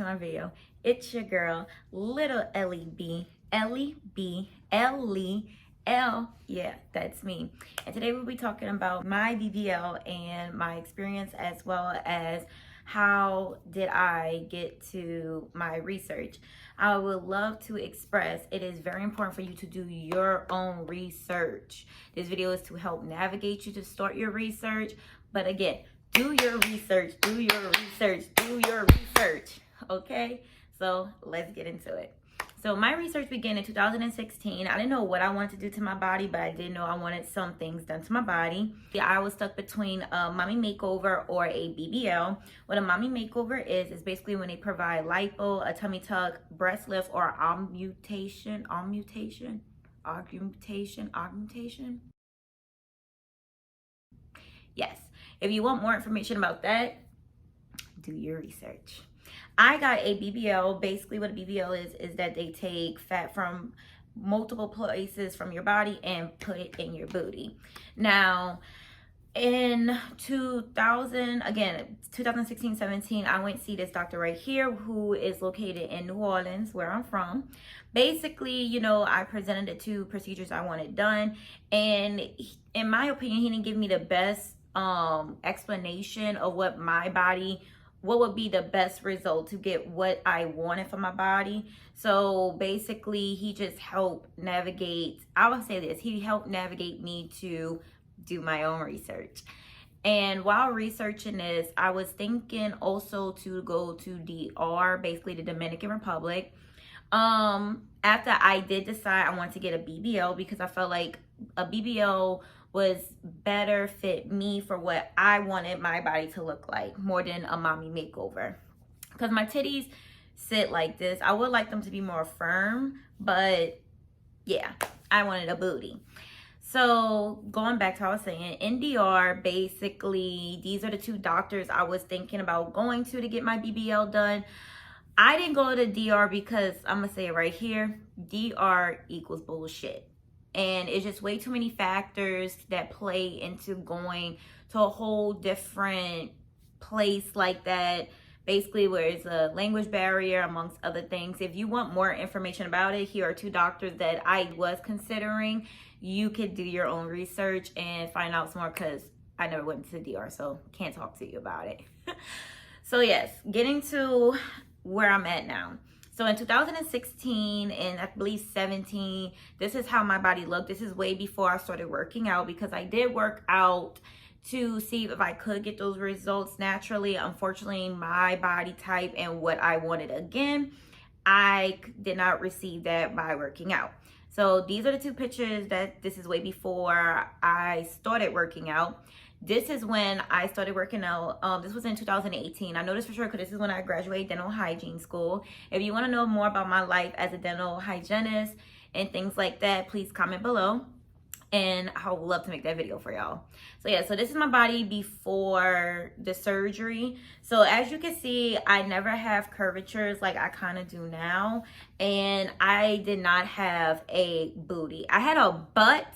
my video. It's your girl, lil'ELLIE.B, Ellie-B, L-E-L, yeah, that's me. And today we'll be talking about my BBL and my experience, as well as how did I get to my research. I would love to express it is very important for you to do your own research. This video is to help navigate you to start your research, but again, do your research, do your research, do your research, okay? So let's get into it. So my research began in 2016. I didn't know what I wanted to do to my body, but I did know I wanted some things done to my body. I was stuck between a mommy makeover or a BBL. What a mommy makeover is basically when they provide lipo, a tummy tuck, breast lift, or augmentation. Yes. If you want more information about that, do your research. I got a BBL. Basically what a BBL is that they take fat from multiple places from your body and put it in your booty. Now, in 2016-17, I went to see this doctor right here who is located in New Orleans, where I'm from. Basically, you know, I presented the two procedures I wanted done, and in my opinion, he didn't give me the best explanation of what would be the best result to get what I wanted for my body. So basically he just helped navigate, I would say this, he helped navigate me to do my own research. And while researching this, I was thinking also to go to DR, basically the Dominican Republic. After I did decide I wanted to get a BBL, because I felt like a BBL was better fit me for what I wanted my body to look like, more than a mommy makeover. Because my titties sit like this. I would like them to be more firm, but yeah, I wanted a booty. So going back to what I was saying, in DR, basically, these are the two doctors I was thinking about going to get my BBL done. I didn't go to DR because, I'm gonna say it right here, DR equals bullshit. And it's just way too many factors that play into going to a whole different place like that, basically where it's a language barrier amongst other things. If you want more information about it, here are two doctors that I was considering. You could do your own research and find out some more, because I never went to DR, so can't talk to you about it. So yes, getting to where I'm at now. So in 2016 and I believe 17, this is how my body looked. This is way before I started working out, because I did work out to see if I could get those results naturally. Unfortunately, my body type and what I wanted, again, I did not receive that by working out. So these are the two pictures this is way before I started working out. This is when I started working out. This was in 2018. I know this for sure because this is when I graduated dental hygiene school. If you want to know more about my life as a dental hygienist and things like that, please comment below, and I would love to make that video for y'all. So yeah, so this is my body before the surgery. So as you can see, I never have curvatures like I kind of do now, and I did not have a booty. I had a butt,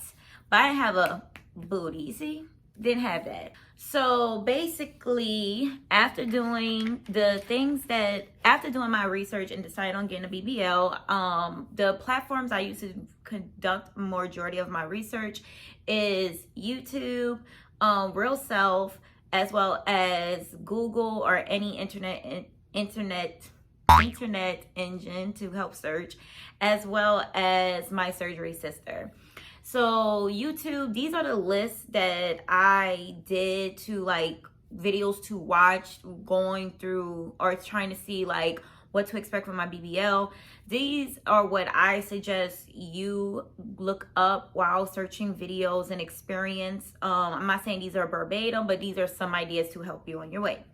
but I have a booty. You see? Didn't have that. So basically, after doing my research and deciding on getting a BBL, the platforms I use to conduct majority of my research is YouTube, Real Self, as well as Google or any internet engine to help search, as well as my surgery sister. So YouTube, these are the lists that I did to like videos to watch, going through or trying to see like what to expect from my BBL. These are what I suggest you look up while searching videos and experience. I'm not saying these are verbatim, but these are some ideas to help you on your way.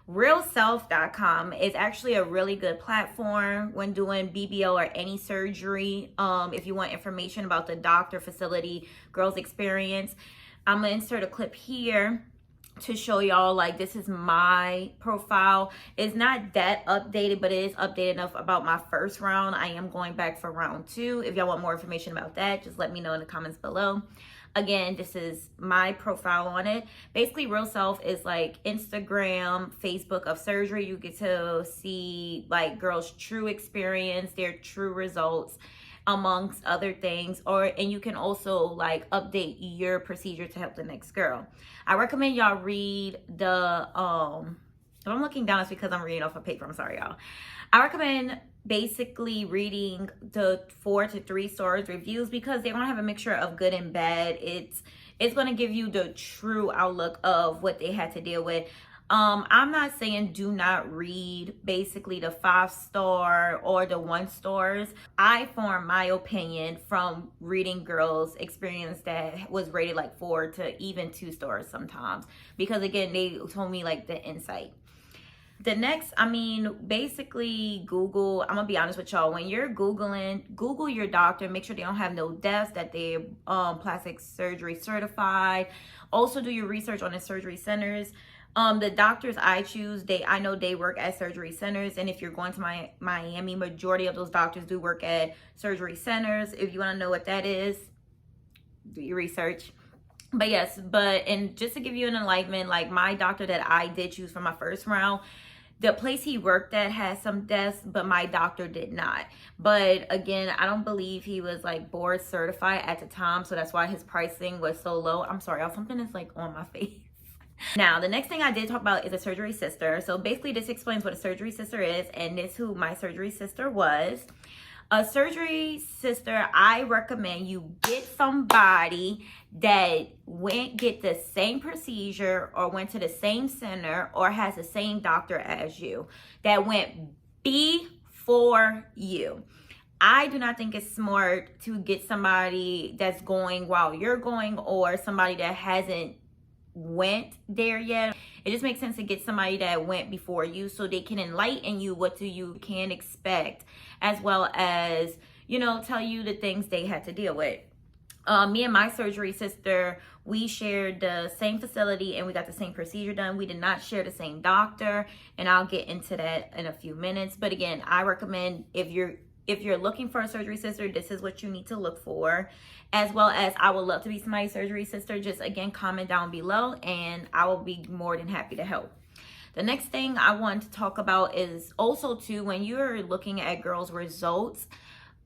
realself.com is actually a really good platform when doing BBL or any surgery. If you want information about the doctor, facility, girls experience, I'm gonna insert a clip here to show y'all, like, this is my profile. It's not that updated, but it is updated enough about my first round. I am going back for round 2. If y'all want more information about that, just let me know in the comments below. Again, this is my profile on it. Basically, Real Self is like Instagram, Facebook of surgery. You get to see like girls' true experience, their true results, amongst other things. And you can also like update your procedure to help the next girl. I recommend y'all read the if I'm looking down, it's because I'm reading off a paper. I'm sorry, y'all. I recommend basically reading the 4 to 3 stars reviews, because they're gonna have a mixture of good and bad. It's gonna give you the true outlook of what they had to deal with. I'm not saying do not read basically the 5-star or the 1 stars. I form my opinion from reading girls' experience that was rated like 4 to even 2 stars sometimes, because again, they told me like the insight. The next, I mean, basically Google. I'm gonna be honest with y'all. When you're Googling, Google your doctor. Make sure they don't have no deaths, that they're plastic surgery certified. Also do your research on the surgery centers. The doctors I choose, I know they work at surgery centers. And if you're going to Miami, majority of those doctors do work at surgery centers. If you want to know what that is, do your research. But yes, and just to give you an enlightenment, like my doctor that I did choose for my first round, the place he worked at had some deaths, but my doctor did not. But again, I don't believe he was like board certified at the time, so that's why his pricing was so low. I'm sorry, y'all, something is like on my face. Now, the next thing I did talk about is a surgery sister. So basically this explains what a surgery sister is, and this who my surgery sister was. A surgery sister, I recommend you get somebody that get the same procedure or went to the same center or has the same doctor as you, that went before you. I do not think it's smart to get somebody that's going while you're going, or somebody that hasn't went there yet. It just makes sense to get somebody that went before you, so they can enlighten you what you can expect, as well as, you know, tell you the things they had to deal with. Me and my surgery sister, we shared the same facility and we got the same procedure done. We did not share the same doctor, and I'll get into that in a few minutes. But again, I recommend if you're looking for a surgery sister, this is what you need to look for. As well as, I would love to be somebody's surgery sister. Just again, comment down below and I will be more than happy to help. The next thing I want to talk about is also too, when you're looking at girls' results,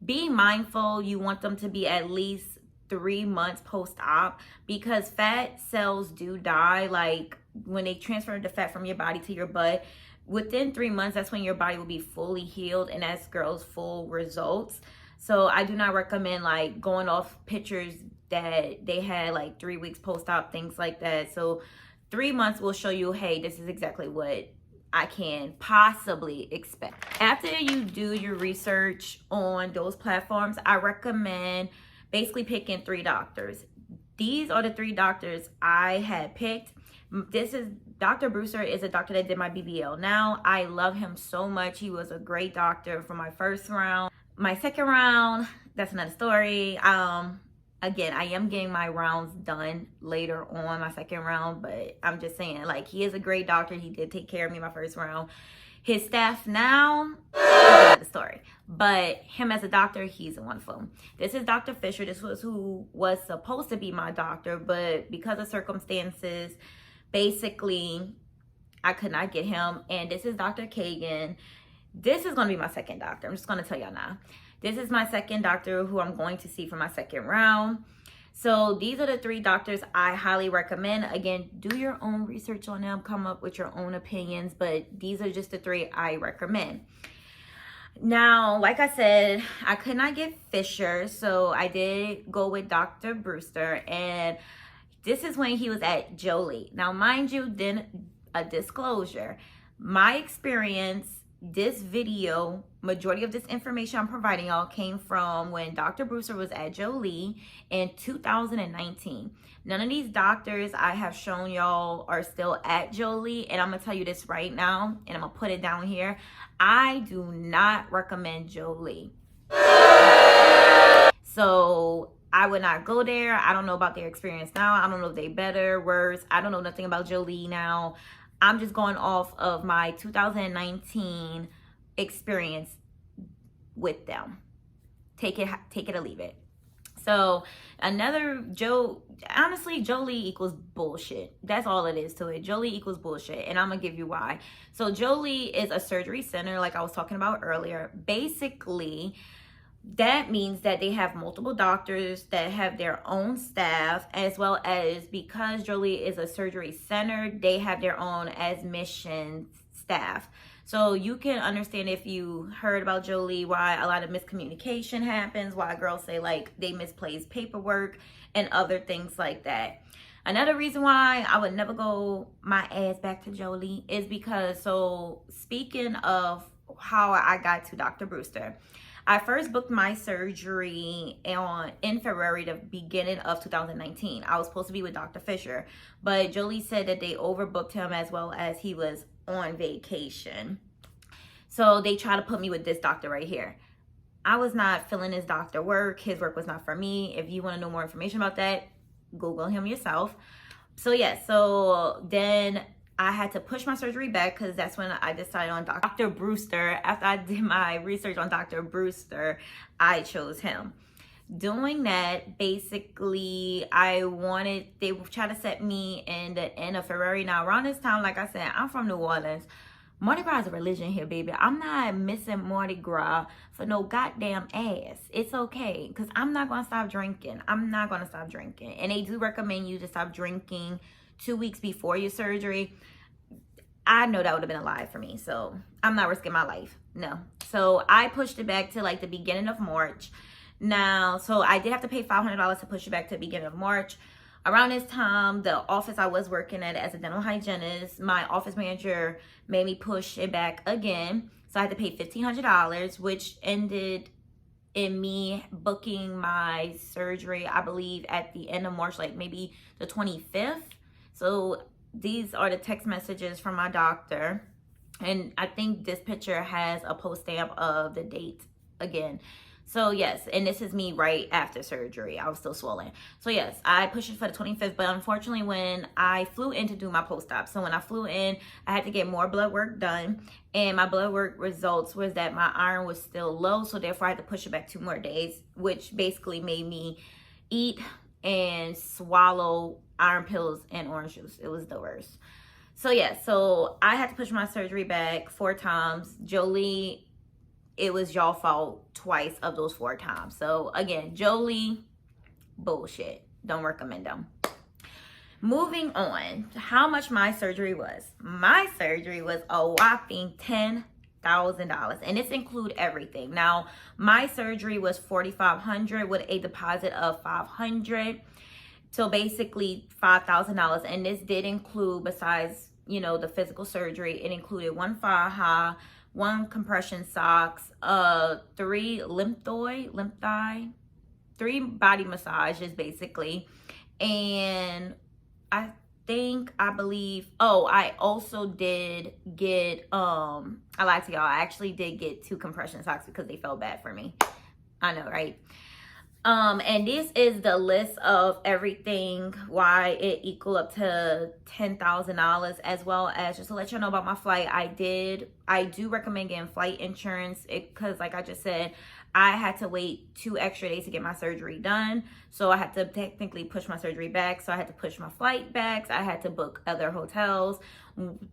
be mindful. You want them to be at least 3 months post-op, because fat cells do die. Like when they transfer the fat from your body to your butt, within 3 months, that's when your body will be fully healed, and that's girls' full results. So I do not recommend like going off pictures that they had like 3 weeks post-op, things like that. So 3 months will show you, hey, this is exactly what I can possibly expect. After you do your research on those platforms, I recommend basically picking 3 doctors. These are the 3 doctors I had picked. This is Dr. Brewster, is a doctor that did my BBL. Now, I love him so much. He was a great doctor for my first round. My second round, that's another story. Again, I am getting my rounds done later on, my second round, but I'm just saying, like, he is a great doctor. He did take care of me my first round. His staff now, that's another story. But him as a doctor, he's wonderful. This is Dr. Fisher. This was who was supposed to be my doctor, but because of circumstances, basically, I could not get him. And this is Dr. Kagan. This is going to be my second doctor. I'm just going to tell y'all now. This is my second doctor who I'm going to see for my second round. So these are the 3 doctors I highly recommend. Again, do your own research on them. Come up with your own opinions. But these are just the 3 I recommend. Now, like I said, I could not get Fisher. So I did go with Dr. Brewster. And this is when he was at Jolie. Now, mind you, then a disclosure. My experience, this video, majority of this information I'm providing y'all came from when Dr. Brewster was at Jolie in 2019. None of these doctors I have shown y'all are still at Jolie, and I'm gonna tell you this right now, and I'm gonna put it down here. I do not recommend Jolie. So I would not go there. I don't know about their experience now. I don't know if they better, worse. I don't know nothing about Jolie now. I'm just going off of my 2019 experience with them. Take it or leave it. So honestly, Jolie equals bullshit. That's all it is to it. Jolie equals bullshit, and I'm gonna give you why. So Jolie is a surgery center, like I was talking about earlier. Basically, that means that they have multiple doctors that have their own staff, as well as, because Jolie is a surgery center, they have their own admission staff. So you can understand, if you heard about Jolie, why a lot of miscommunication happens, why girls say like they misplace paperwork and other things like that. Another reason why I would never go my ass back to Jolie is because, so speaking of how I got to Dr. Brewster, I first booked my surgery in February, the beginning of 2019. I was supposed to be with Dr. Fisher, but Jolie said that they overbooked him, as well as he was on vacation. So they tried to put me with this doctor right here. I was not feeling his doctor work. His work was not for me. If you want to know more information about that, Google him yourself. So yeah, so then I had to push my surgery back, because that's when I decided on Dr. Brewster. After I did my research on Dr. Brewster, I chose him. Doing that, basically, they tried to set me in the end of February. Now, around this time, like I said, I'm from New Orleans. Mardi Gras is a religion here, baby. I'm not missing Mardi Gras for no goddamn ass. It's okay, because I'm not going to stop drinking. I'm not going to stop drinking. And they do recommend you to stop drinking 2 weeks before your surgery. I know that would have been a lie for me, so I'm not risking my life. No. So I pushed it back to like the beginning of March. Now, so I did have to pay $500 to push it back to the beginning of March. Around this time, the office I was working at as a dental hygienist, my office manager made me push it back again. So I had to pay $1,500, which ended in me booking my surgery, I believe, at the end of March, like maybe the 25th. So these are the text messages from my doctor. And I think this picture has a post stamp of the date again. So yes, and this is me right after surgery. I was still swollen. So yes, I pushed it for the 25th, but unfortunately when I flew in to do my post-op, so when I flew in, I had to get more blood work done, and my blood work results was that my iron was still low, so therefore I had to push it back 2 more days, which basically made me eat and swallow iron pills and orange juice. It was the worst. So yeah, so I had to push my surgery back 4 times. Jolie, it was y'all fault twice of those 4 times. So again, Jolie, bullshit. Don't recommend them. Moving on to how much my surgery was. My surgery was a whopping $10,000, and this include everything. Now, my surgery was $4,500 with a deposit of $500. So basically $5,000, and this did include, besides, you know, the physical surgery, it included 1 faja, 1 compression socks, 3 lymph thigh, 3 body massages basically, and I believe, oh, I also did get, I lied to y'all, I actually did get 2 compression socks because they felt bad for me. I know, right? And this is the list of everything, why it equal up to $10,000, as well as, just to let you know about my flight, I do recommend getting flight insurance, because like I just said, I had to wait 2 extra days to get my surgery done. So I had to technically push my surgery back. So I had to push my flight back. So I had to book other hotels.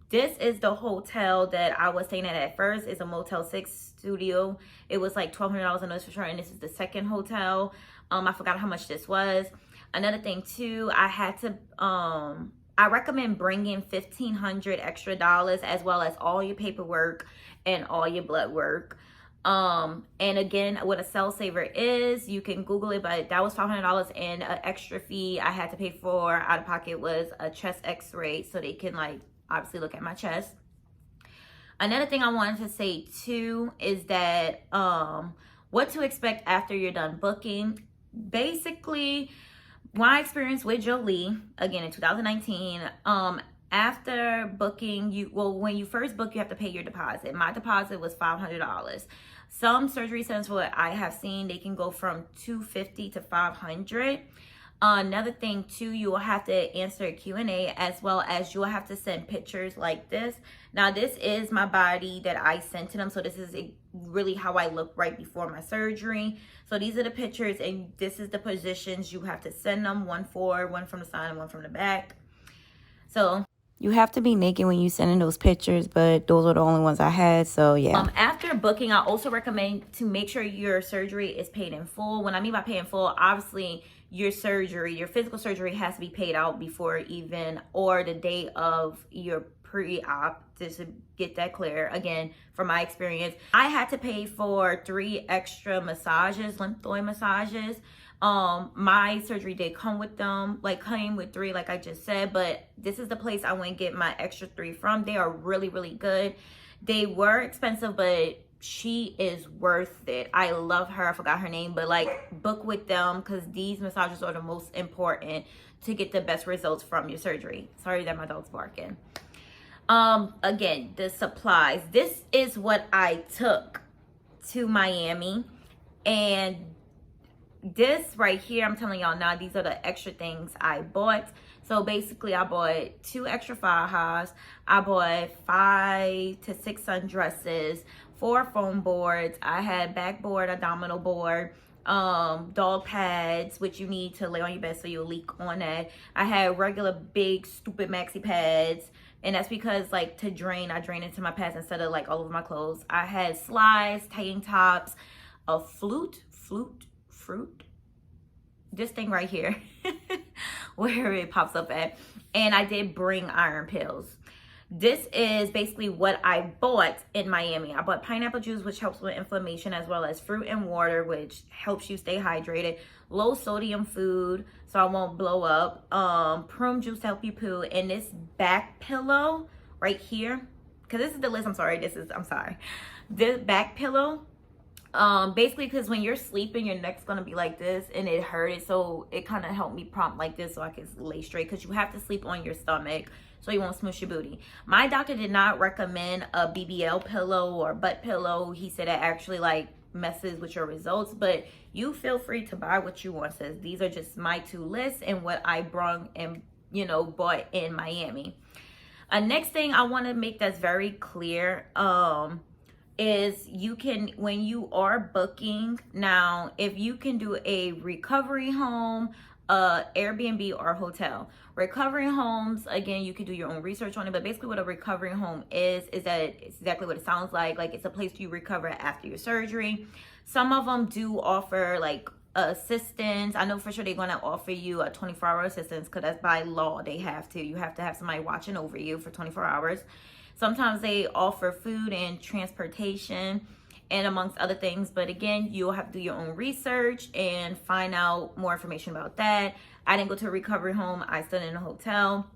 This is the hotel that I was staying at first. It's a Motel 6 studio. It was like $1,200 a notice for sure. And this is the second hotel. I forgot how much this was. Another thing too, I had to, I recommend bringing $1,500 extra dollars, as well as all your paperwork and all your blood work. And again, what a cell saver is, you can Google it, but that was $500, and an extra fee I had to pay for out of pocket was a chest x-ray, so they can like obviously look at my chest. Another thing I wanted to say too is that what to expect after you're done booking. Basically, my experience with Jolie, again in 2019, after booking, when you first book, you have to pay your deposit. My deposit was $500. Some surgery centers, what I have seen, they can go from 250 to 500. Another thing too, you will have to answer a Q&A, as well as you will have to send pictures like this. Now this is my body that I sent to them, so this is really how I look right before my surgery. So these are the pictures, and this is the positions you have to send them, one forward, one from the side, and one from the back. So you have to be naked when you send in those pictures, but those are the only ones I had, so yeah. After booking, I also recommend to make sure your surgery is paid in full. When I mean by paid in full, obviously your surgery, your physical surgery has to be paid out before even, or the day of your pre-op, just to get that clear. Again, from my experience, I had to pay for 3 extra massages, lymphoid massages. My surgery did come with them, like came with 3, like I just said, but this is the place I went to get my extra 3 from. They are really, really good. They were expensive, but she is worth it. I love her. I forgot her name, but like book with them, because these massages are the most important to get the best results from your surgery. Sorry that my dog's barking. Again, the supplies. This is what I took to Miami, and this right here, I'm telling y'all now, these are the extra things I bought. So basically I bought 2 extra fajas, I bought 5 to 6 sundresses, 4 foam boards, I had backboard, abdominal board, dog pads, which you need to lay on your bed so you'll leak on that. I had regular big stupid maxi pads, and that's because like to drain, I drain into my pads instead of like all over my clothes. I had slides, tank tops, a fruit, this thing right here, where it pops up at, and I did bring iron pills. This is basically what I bought in Miami. I bought pineapple juice, which helps with inflammation, as well as fruit and water, which helps you stay hydrated. Low sodium food, so I won't blow up. Prune juice to help you poo. And this back pillow right here, because this is the list, I'm sorry. This back pillow, basically because when you're sleeping, your neck's gonna be like this and it hurted, so it kind of helped me prompt like this so I could lay straight, because you have to sleep on your stomach so you won't smoosh your booty. My doctor did not recommend a BBL pillow or butt pillow. He said it actually like messes with your results, but you feel free to buy what you want. Says these are just my 2 lists and what I brung and bought in Miami. Next thing I want to make that's very clear, is you can, when you are booking now, if you can do a recovery home, Airbnb or hotel. Recovery homes, again, you can do your own research on it, but basically what a recovery home is that it's exactly what it sounds like it's a place you recover after your surgery. Some of them do offer like assistance. I know for sure they're going to offer you a 24-hour assistance, because that's by law. You have to have somebody watching over you for 24 hours. Sometimes they offer food and transportation and amongst other things. But again, you'll have to do your own research and find out more information about that. I didn't go to a recovery home. I stayed in a hotel.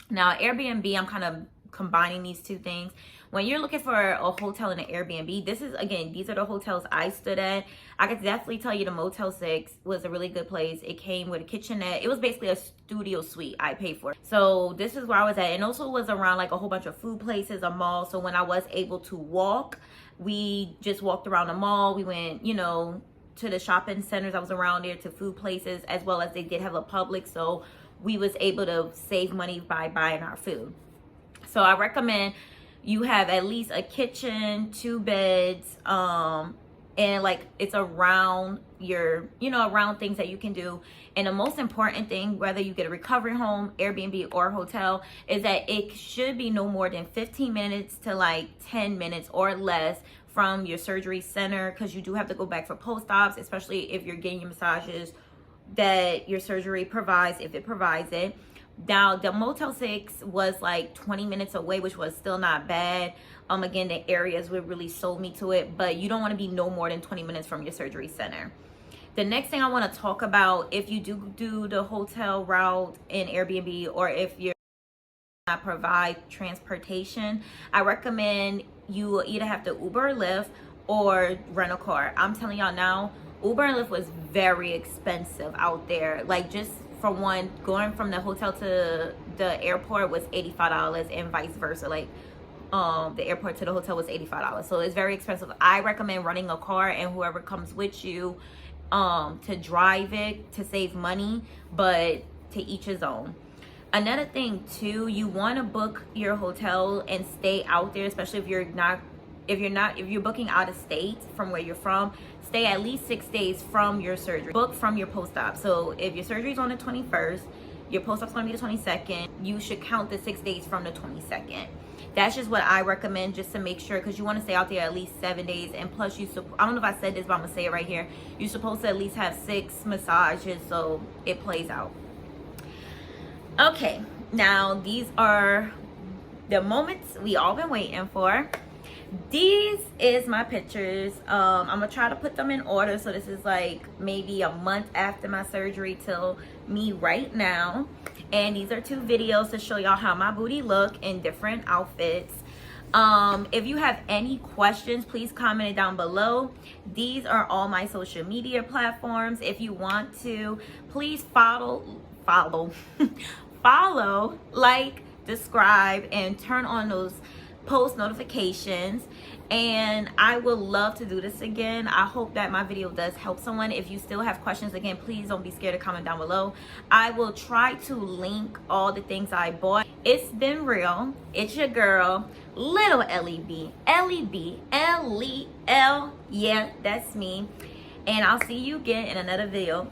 Now, Airbnb, I'm kind of combining these 2 things. When you're looking for a hotel and an Airbnb, these are the hotels I stood at. I could definitely tell you the Motel 6 was a really good place. It came with a kitchenette. It was basically a studio suite I paid for. So this is where I was at. And also was around like a whole bunch of food places, a mall. So when I was able to walk, we just walked around the mall. We went, to the shopping centers. I was around there, to food places, as well as they did have a Publix. So we was able to save money by buying our food. So I recommend you have at least a kitchen, 2 beds, and like it's around your, around things that you can do. And the most important thing, whether you get a recovery home, Airbnb, or hotel, is that it should be no more than 15 minutes to like 10 minutes or less from your surgery center, because you do have to go back for post-ops, especially if you're getting your massages that your surgery provides, if it provides it. Now, the Motel 6 was like 20 minutes away, which was still not bad. Again, the areas would really sold me to it, but you don't want to be no more than 20 minutes from your surgery center. The next thing I want to talk about, if you do the hotel route in Airbnb, or if you're not provide transportation, I recommend you either have to Uber or Lyft or rent a car. I'm telling y'all now, Uber and Lyft was very expensive out there. Like, just for one, going from the hotel to the airport was $85 and vice versa. Like, the airport to the hotel was $85. So it's very expensive. I recommend running a car and whoever comes with you to drive it to save money, but to each his own. Another thing too, you want to book your hotel and stay out there, especially if you're booking out of state from where you're from. Stay at least 6 days from your surgery. Book from your post-op. So if your surgery is on the 21st, your post-op's going to be the 22nd, you should count the 6 days from the 22nd. That's just what I recommend, just to make sure, because you want to stay out there at least 7 days. And plus, I don't know if I said this, but I'm going to say it right here. You're supposed to at least have 6 massages so it plays out. Okay, now these are the moments we all been waiting for. These is my pictures. I'm gonna try to put them in order. So this is like maybe a month after my surgery till me right now. And these are 2 videos to show y'all how my booty look in different outfits. If you have any questions, please comment it down below. These are all my social media platforms. If you want to, please follow, like, subscribe, and turn on those post notifications. And I would love to do this again. I hope that my video does help someone. If you still have questions, again, please don't be scared to comment down below. I will try to link all the things I bought. It's been real. It's your girl, lil'ELLIE.B. Ellie-B. L-E-L. Yeah, that's me. And I'll see you again in another video.